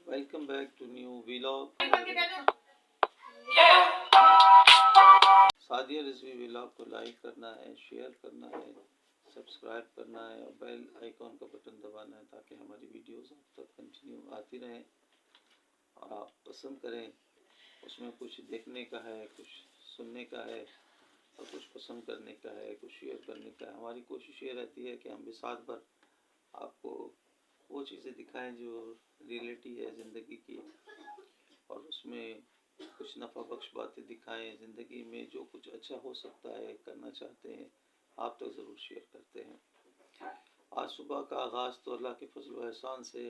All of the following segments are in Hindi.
Welcome back to new vlog. Sadia Rizvi vlog को लाइक करना है, शेयर करना है, सब्सक्राइब करना है और बेल आइकॉन का बटन दबाना है ताकि हमारी वीडियोस आप तक कंटिन्यू आती रहें और आप पसंद करें। उसमें कुछ देखने का है, कुछ सुनने का है और कुछ पसंद करने का है, कुछ शेयर करने का है। हमारी कोशिश ये रहती है कि हम भी साथ भर आपको वो चीज़ें दिखाएं जो रियलिटी है ज़िंदगी की, और उसमें कुछ नफ़ा बख्श बातें दिखाएं। ज़िंदगी में जो कुछ अच्छा हो सकता है, करना चाहते हैं, आप तक ज़रूर शेयर करते हैं। आज सुबह का आगाज़ तो अल्लाह के फजल व एहसान से,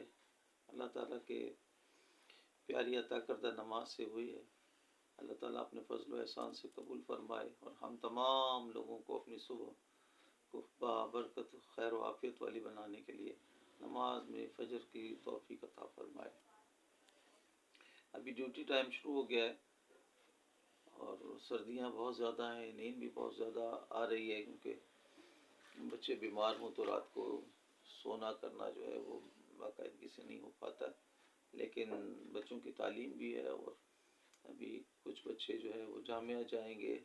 अल्लाह ताला के प्यारी अता करदा नमाज से हुई है। अल्लाह ताला अपने फजल व एहसान से कबूल फरमाए और हम तमाम लोगों को अपनी सुबह को बाबरकत खैर व आफियत वाली बनाने के लिए नमाज में फजर की तौफीक अता फरमाए। अभी ड्यूटी टाइम शुरू हो गया है और सर्दियाँ बहुत ज़्यादा हैं, नींद भी बहुत ज़्यादा आ रही है क्योंकि बच्चे बीमार हों तो रात को सोना करना जो है वो बाकायदगी से नहीं हो पाता। लेकिन बच्चों की तालीम भी है और अभी कुछ बच्चे जो है वो जामिया जाएंगे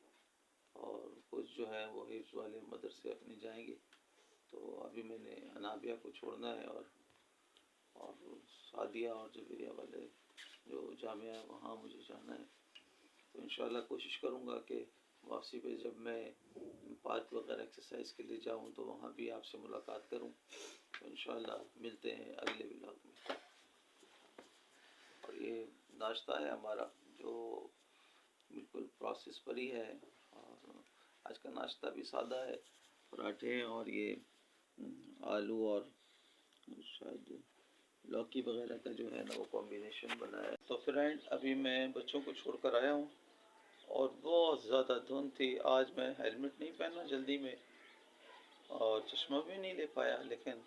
और कुछ जो है वो हिफ्ज़ वाले मदरसे अपने जाएंगे। तो अभी मैंने अनाबिया को छोड़ना है और सादिया और जबरिया वाले जो जामिया है वहाँ मुझे जाना है। तो इंशाल्लाह कोशिश करूँगा कि वापसी पे जब मैं पार्क वगैरह एक्सरसाइज के लिए जाऊँ तो वहाँ भी आपसे मुलाकात करूँ। तो इंशाल्लाह मिलते हैं अगले व्लॉग में। और ये नाश्ता है हमारा जो बिल्कुल प्रोसेस पर ही है और आज का नाश्ता भी सादा है, पराठे और ये आलू और शायद लौकी वगैरह का जो है ना वो कॉम्बिनेशन बना है। तो फ्रेंड अभी मैं बच्चों को छोड़कर आया हूँ और बहुत ज़्यादा धुंध थी। आज मैं हेलमेट नहीं पहना जल्दी में और चश्मा भी नहीं ले पाया, लेकिन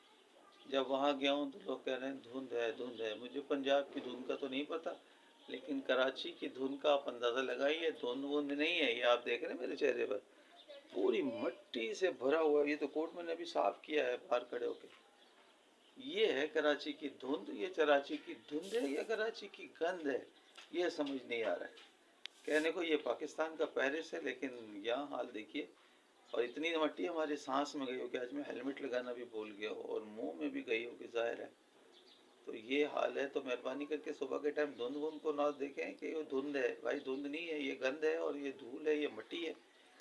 जब वहाँ गया हूँ तो लोग कह रहे हैं धुंध है धुंध है। मुझे पंजाब की धुंध का तो नहीं पता, लेकिन कराची की धुंध का आप अंदाज़ा लगाइए। धुंध वुंध नहीं है, ये आप देख रहे हैं मेरे चेहरे पर पूरी मिट्टी से भरा हुआ। ये तो कोट मैंने अभी साफ़ किया है बाहर खड़े होकर। ये है कराची की धुंध। ये कराची की धुंध है या कराची की गंध है, ये समझ नहीं आ रहा है। कहने को ये पाकिस्तान का पेरिस है, लेकिन यहाँ हाल देखिए। और इतनी मट्टी हमारे सांस में गई हो कि आज मैं हेलमेट लगाना भी भूल गया हूँ और मुंह में भी गई हो कि जाहिर है। तो ये हाल है। तो मेहरबानी करके सुबह के टाइम धुंध वुंध को ना देखें कि ये धुंध है। भाई धुंध नहीं है, ये गंध है और ये धूल है, ये मिट्टी है।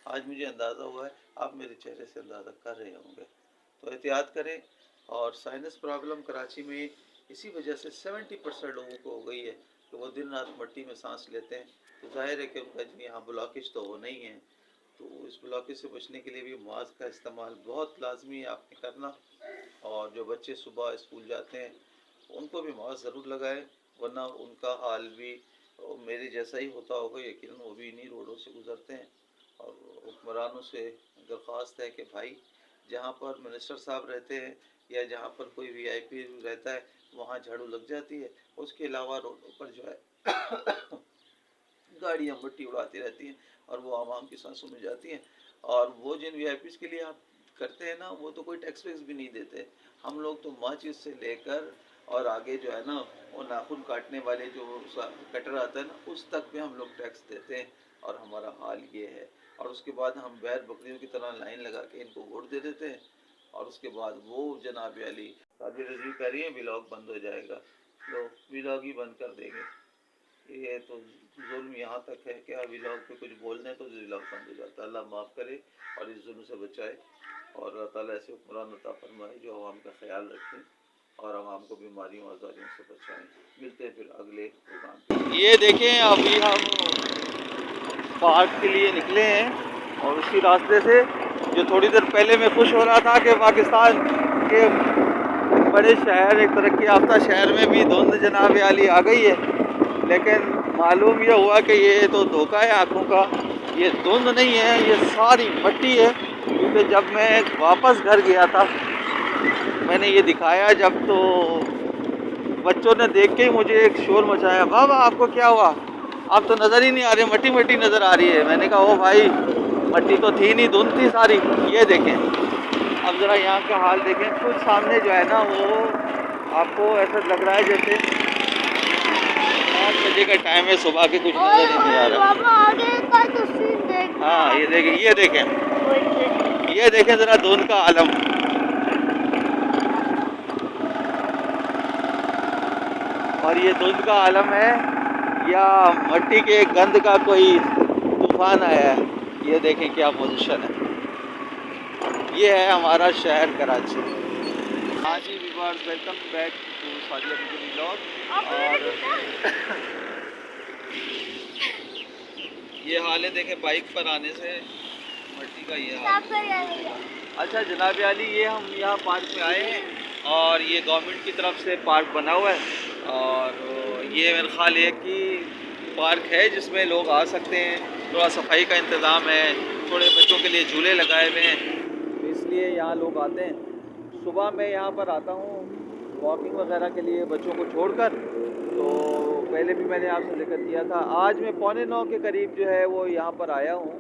आज मुझे अंदाज़ा हुआ है, आप मेरे चेहरे से अंदाज़ा कर रहे होंगे। तो एहतियात करें। और साइनस प्रॉब्लम कराची में इसी वजह से 70% लोगों को हो गई है कि वो दिन रात मिट्टी में सांस लेते हैं। तो जाहिर है कि उनका यहाँ ब्लॉकेज तो वो नहीं है। तो इस ब्लॉकेज से बचने के लिए भी मास्क का इस्तेमाल बहुत लाजमी है आपने करना। और जो बच्चे सुबह स्कूल जाते हैं उनको भी मास्क ज़रूर लगाएं, वरना उनका हाल भी मेरे जैसा ही होता होगा यकीनन। वो भी इन्हीं रोडों से गुजरते हैं। और हुक्मरानों से दरख्वास्त है कि भाई जहाँ पर मिनिस्टर साहब रहते हैं या जहाँ पर कोई वीआईपी रहता है वहाँ झाड़ू लग जाती है। उसके अलावा रोडों पर जो है गाड़ियाँ मिट्टी उड़ाती रहती हैं और वो आवाम की सांसों में जाती हैं। और वो जिन वीआईपीज़ के लिए आप करते हैं ना, वो तो कोई टैक्स वैक्स भी नहीं देते। हम लोग तो माचिस से लेकर और आगे जो है ना वो नाखून काटने वाले जो कटर आता है ना, उस तक पे हम लोग टैक्स देते हैं। और हमारा हाल ये है। और उसके बाद हम बैर बकरियों की तरह लाइन लगा के इनको वोट दे देते हैं। और उसके बाद वो जनाब अली सादिया रिजवी कह रही है व्लॉग बंद हो जाएगा। लोग व्लॉग ही बंद कर देंगे। ये तो जुल्म यहाँ तक है कि व्लॉग पे कुछ बोल दें तो व्लॉग बंद हो जाता है। अल्लाह माफ़ करे और इस जुल्म से बचाए और अल्लाह ताला ऐसे हुक्मरान अता फरमाए जो आवाम का ख्याल रखें और आवाम को बीमारियों आज़ारियों से बचाएं। मिलते हैं फिर अगले प्रोग्राम। ये देखें अभी हम पार्क के लिए निकले हैं और उसी रास्ते से जो थोड़ी देर पहले मैं खुश हो रहा था कि पाकिस्तान के बड़े शहर, एक तरक्की याफ्ता शहर में भी धुंध जनाब आली आ गई है, लेकिन मालूम ये हुआ कि ये तो धोखा है आँखों का। ये धुंध नहीं है, ये सारी मिट्टी है। क्योंकि जब मैं वापस घर गया था मैंने ये दिखाया जब, तो बच्चों ने देख के ही मुझे एक शोर मचाया, वाह वाह आपको क्या हुआ, आप तो नज़र ही नहीं आ रहे, मिट्टी मिट्टी नज़र आ रही है। मैंने कहा ओ भाई मिट्टी तो थी नहीं, धुंध थी सारी। ये देखें, अब ज़रा यहाँ का हाल देखें। कुछ सामने जो है ना वो आपको ऐसा लग रहा है जैसे का टाइम है, सुबह के कुछ नजर ही नहीं आ रहा। आगे का तो सीन देख। हाँ ये देखें, ये देखें जरा धुंध का आलम। और ये धुंध का आलम है या मट्टी के गंद का कोई तूफान आया है। ये देखें क्या पोजीशन है। ये है हमारा शहर कराची। हाँ जी viewers, welcome back to Sadia Bibi vlog. और ये हाल है देखें बाइक पर आने से मट्टी का ये हाल। अच्छा जनाब आली, ये हम यहाँ पार्क में आए हैं और ये गवर्नमेंट की तरफ से पार्क बना हुआ है। और ये मेरा ख्याल है कि पार्क है जिसमें लोग आ सकते हैं। थोड़ा सफाई का इंतज़ाम है, थोड़े बच्चों के लिए झूले लगाए हुए हैं, तो इसलिए यहाँ लोग आते हैं। सुबह मैं यहाँ पर आता हूँ वॉकिंग वगैरह के लिए बच्चों को छोड़कर। तो पहले भी मैंने आपसे जिक्र किया था, आज मैं 8:45 के करीब जो है वो यहाँ पर आया हूँ।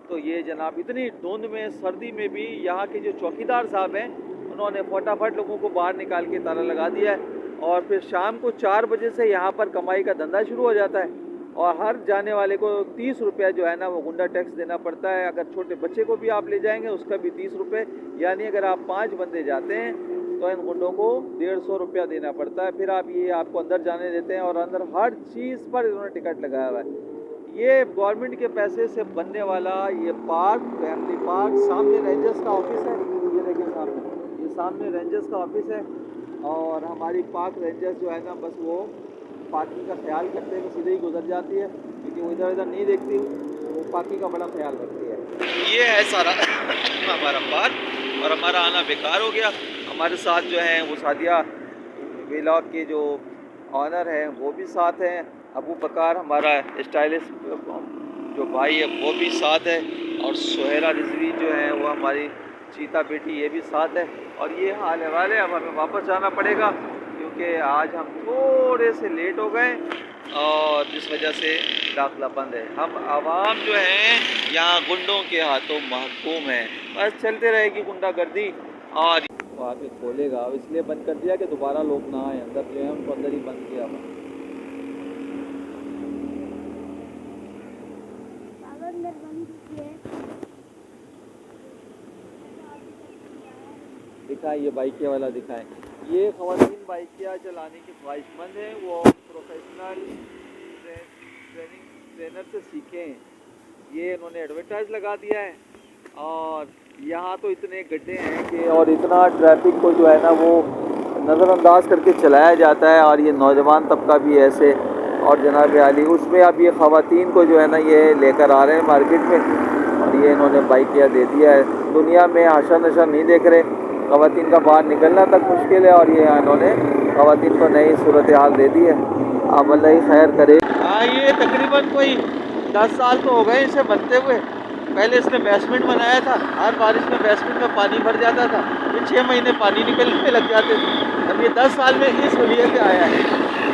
तो ये जनाब इतनी धुंध में, सर्दी में भी यहाँ के जो चौकीदार साहब हैं उन्होंने फटाफट लोगों को बाहर निकाल के ताला लगा दिया है। और फिर शाम को 4 बजे से यहाँ पर कमाई का धंधा शुरू हो जाता है और हर जाने वाले को 30 रुपया जो है ना वो गुंडा टैक्स देना पड़ता है। अगर छोटे बच्चे को भी आप ले जाएंगे उसका भी 30 रुपये, यानी अगर आप 5 बंदे जाते हैं तो इन गुंडों को 150 रुपया देना पड़ता है। फिर आप ये आपको अंदर जाने देते हैं और अंदर हर चीज़ पर इन्होंने टिकट लगाया हुआ है। ये गवर्नमेंट के पैसे से बनने वाला ये पार्क, फैमिली पार्क, सामने रेंजर्स का ऑफिस है। ये देखें सामने, ये सामने रेंजर्स का ऑफिस है। और हमारी पार्क रेंजर्स जो है ना बस वो पार्किंग का ख्याल करते हैं, सीधे ही गुजर जाती है क्योंकि वो इधर इधर नहीं देखती, वो पार्किंग का बड़ा ख्याल रखती है। ये है सारा हमारा पार्क और हमारा आना बेकार हो गया। हमारे साथ जो है वो सादिया व्लॉग के जो ऑनर हैं वो भी साथ हैं, अबू बकार हमारा स्टाइलिश जो भाई है वो भी साथ है, और सुहेरा रिजवी जो है वो हमारी चीता बेटी ये भी साथ है। और ये हाल है वाले, अब हमें वापस जाना पड़ेगा क्योंकि आज हम थोड़े से लेट हो गए और जिस वजह से दाखिला बंद है। हम आवाम जो हैं यहाँ गुंडों के हाथों महकूम है, बस चलते रहेगी गुंडागर्दी। और वो आके खोलेगा, अब इसलिए बंद कर दिया कि दोबारा लोग ना आए अंदर, जो है उनको अंदर ही बंद किया हुआ। दिखाएं ये बाइकिया वाला दिखाएं। ये ख़वातीन बाइकिया चलाने की ख्वाहिशमंद हैं, वो प्रोफेशनल ट्रेनर से सीखे हैं। ये इन्होंने एडवर्टाइज लगा दिया है और यहाँ तो इतने गड्ढे हैं कि और इतना ट्रैफिक को जो है ना वो नज़रअंदाज करके चलाया जाता है। और ये नौजवान तबका भी ऐसे, और जनाब आली उसमें अब ये ख़वातीन को जो है ना ये लेकर आ रहे हैं मार्केट में और ये इन्होंने बाइकिया दे दिया है। दुनिया में आशा नशा नहीं देख रहे, ख़वातीन का बाहर निकलना तक मुश्किल है और ये इन्होंने ख़वातीन को नई सूरत हाल दे दी है। अब अल्लाह ही खैर करे। हाँ ये तकरीबन कोई 10 साल तो हो गए इसे बनते हुए। पहले इसने बेसमेंट बनाया था, हर बारिश में बेसमेंट में पानी भर जाता था, फिर 6 महीने पानी निकलने लग जाते थे। अब ये 10 साल में इस वलीयत से आया है।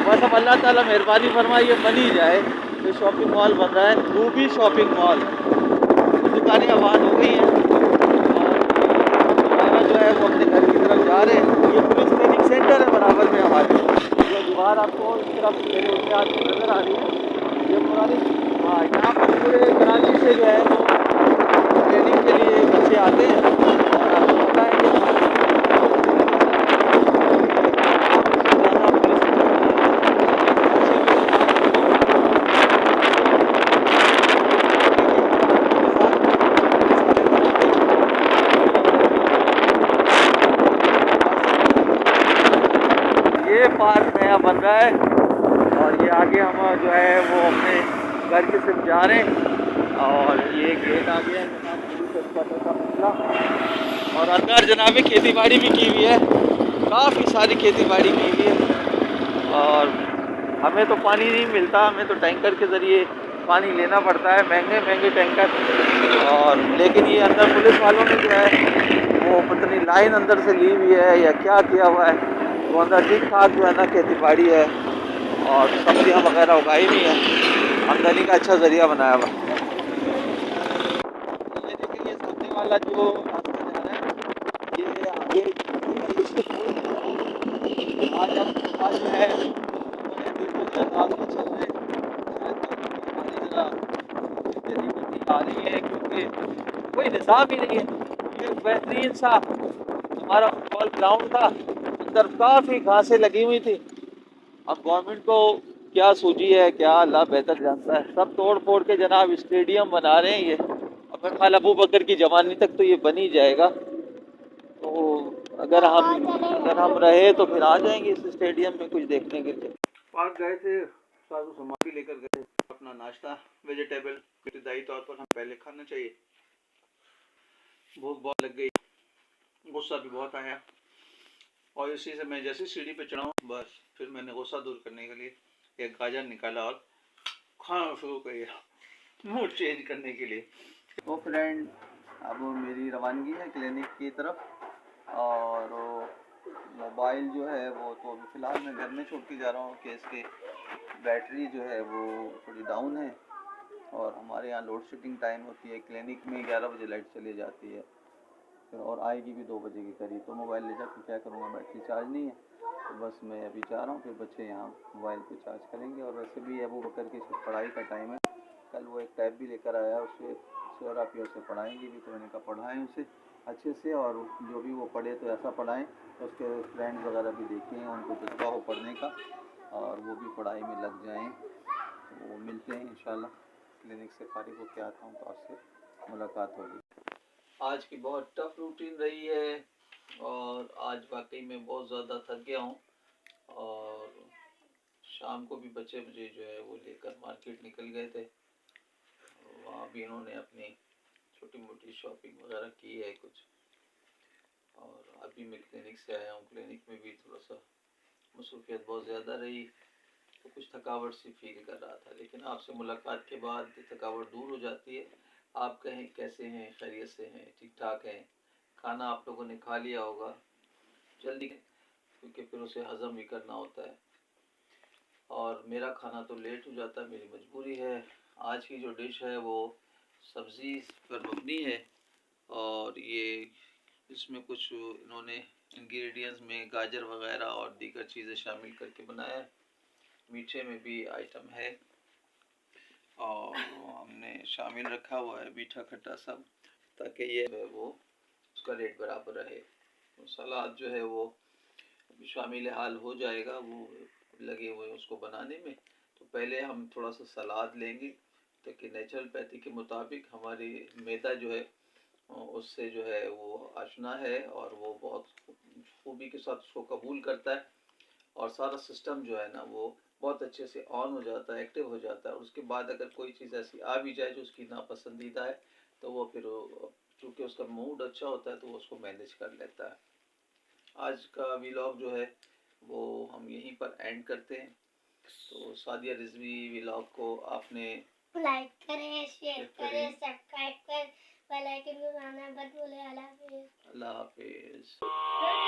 बस अब अल्लाह ताला मेहरबानी फरमाए ये बन ही जाए। तो शॉपिंग मॉल बन रहा है, रूबी शॉपिंग मॉल, दुकानें आबाद हो गई हैं और जो है वो अपने घर की तरफ जा रहे हैं। ये पुलिस ट्रेनिंग सेंटर है बराबर में हमारे, जो दीवार आपको इस तरफ मेरे उसके हाथ में नज़र आ रही है, ये पुरानी। हाँ यहाँ पर पूरे कराची से जो है वो ट्रेनिंग के लिए बच्चे आते हैं और आपको पता है कि ये पार्क नया बन रहा है और ये आगे हम जो है वो अपने घर की तरफ जा रहे हैं। और ये गेट आ गया है और अंदर जनाब खेती बाड़ी भी की हुई है, काफ़ी सारी खेती बाड़ी की हुई है। और हमें तो पानी नहीं मिलता, हमें तो टैंकर के ज़रिए पानी लेना पड़ता है, महंगे महंगे टैंकर। और लेकिन ये अंदर पुलिस वालों ने जो है वो पता नहीं लाइन अंदर से ली हुई है या क्या किया हुआ है, वो अंदर ठीक ठाक जो है ना खेती बाड़ी है और सब्जियाँ वगैरह उगाई हुई हैं, आमदनी का अच्छा ज़रिया बनाया हुआ। ये देखिए ये सामने वाला जो रास्ता जा रहा है ये आगे आज हम आज जो है बिल्कुल अंदाज में चल रहे हैं आ रही है, क्योंकि कोई निज़ाम ही नहीं है। ये बेहतरीन सा हमारा फुटबॉल ग्राउंड था, अंदर काफ़ी घासें लगी हुई थी। अब गवर्नमेंट को क्या सूझी है, क्या अल्लाह बेहतर जानता है, सब तोड़ फोड़ के जनाब स्टेडियम बना रहे हैं ये। अब मेरे ख्याल अबू बकर की जवानी तक तो ये बन ही जाएगा। तो अगर हम रहे तो फिर आ जाएंगे इस स्टेडियम में कुछ देखने के लिए। पार्क गए थे, साजो सामान भी लेकर गए, अपना नाश्ता वेजिटेबल इब्तदाई तौर पर हम पहले खाना चाहिए। भूख बहुत लग गई, गुस्सा भी बहुत आया, और इसी से मैं जैसे सीढ़ी पे चढ़ा हूँ, बस फिर मैंने गुस्सा दूर करने के लिए एक गाजर निकाला और खाना शुरू किया, मूड चेंज करने के लिए। तो फ्रेंड, अब मेरी रवानगी है क्लिनिक की तरफ, और मोबाइल जो है वो तो अभी फ़िलहाल मैं घर में छोड़ के जा रहा हूँ कि इसकी बैटरी जो है वो थोड़ी डाउन है, और हमारे यहाँ लोड शेडिंग टाइम होती है। क्लिनिक में 11 बजे लाइट चली जाती है, फिर और आएगी भी 2 बजे के करीब। तो मोबाइल ले जाकर क्या करूँगा, बैटरी चार्ज नहीं है, तो बस मैं अभी जा रहा हूँ, फिर बच्चे यहाँ मोबाइल पे चार्ज करेंगे। और वैसे भी अबू बकर की पढ़ाई का टाइम है, कल वो एक टैब भी लेकर आया, उससे शोरा पियो से पढ़ाएंगे भी, तो मैंने कहा पढ़ाएँ उसे अच्छे से, और जो भी वो पढ़े तो ऐसा पढ़ाएँ तो उसके फ्रेंड्स वगैरह भी देखें, उनको जज्बा हो पढ़ने का, और वो भी पढ़ाई में लग जाएँ। तो वो मिलते हैं इंशाल्लाह, क्लिनिक से फारिग होकर आता हूँ तो आपसे मुलाकात होगी। आज की बहुत टफ रूटीन रही है, और आज वाकई में बहुत ज़्यादा थक गया हूँ, और शाम को भी बच्चे मुझे जो है वो लेकर मार्केट निकल गए थे, वहाँ भी इन्होंने अपनी छोटी मोटी शॉपिंग वगैरह की है कुछ, और अभी मैं क्लिनिक से आया हूँ। क्लिनिक में भी थोड़ा सा मसरूफियत बहुत ज़्यादा रही, तो कुछ थकावट सी फील कर रहा था, लेकिन आपसे मुलाकात के बाद थकावट दूर हो जाती है। आप कहें कैसे हैं, खैरियत से हैं, ठीक ठाक हैं? खाना आप लोगों ने खा लिया होगा जल्दी, क्योंकि फिर उसे हज़म भी करना होता है, और मेरा खाना तो लेट हो जाता है, मेरी मजबूरी है। आज की जो डिश है वो सब्ज़ी पर मबनी है, और ये इसमें कुछ इन्होंने इंग्रेडिएंट्स में गाजर वगैरह और दीगर चीज़ें शामिल करके बनाया है। मीठे में भी आइटम है, और हमने शामिल रखा हुआ है मीठा खट्टा सब, ताकि ये वो उसका रेट बराबर रहे। तो सलाद जो है वो शामिल हाल हो जाएगा, वो लगे हुए उसको बनाने में। तो पहले हम थोड़ा सा सलाद लेंगे, ताकि नेचुरोपैथी के मुताबिक हमारी मैदा जो है उससे जो है वो आशना है, और वो बहुत खूबी के साथ उसको कबूल करता है, और सारा सिस्टम जो है ना वो बहुत अच्छे से ऑन हो जाता है, एक्टिव हो जाता है। और उसके बाद अगर कोई चीज़ ऐसी आ भी जाए जो उसकी नापसंदीदा है, तो वो फिर चूँकि उसका मूड अच्छा होता है तो वो उसको मैनेज कर लेता है। आज का व्लॉग जो है वो हम यहीं पर एंड करते हैं। तो सादिया रिजवी व्लॉग को आपने लाइक करें, शेयर करें, सब्सक्राइब करें, बेल आइकन को दबाना मत भूलें। अल्लाह हाफिज़। अल्लाह हाफिज़।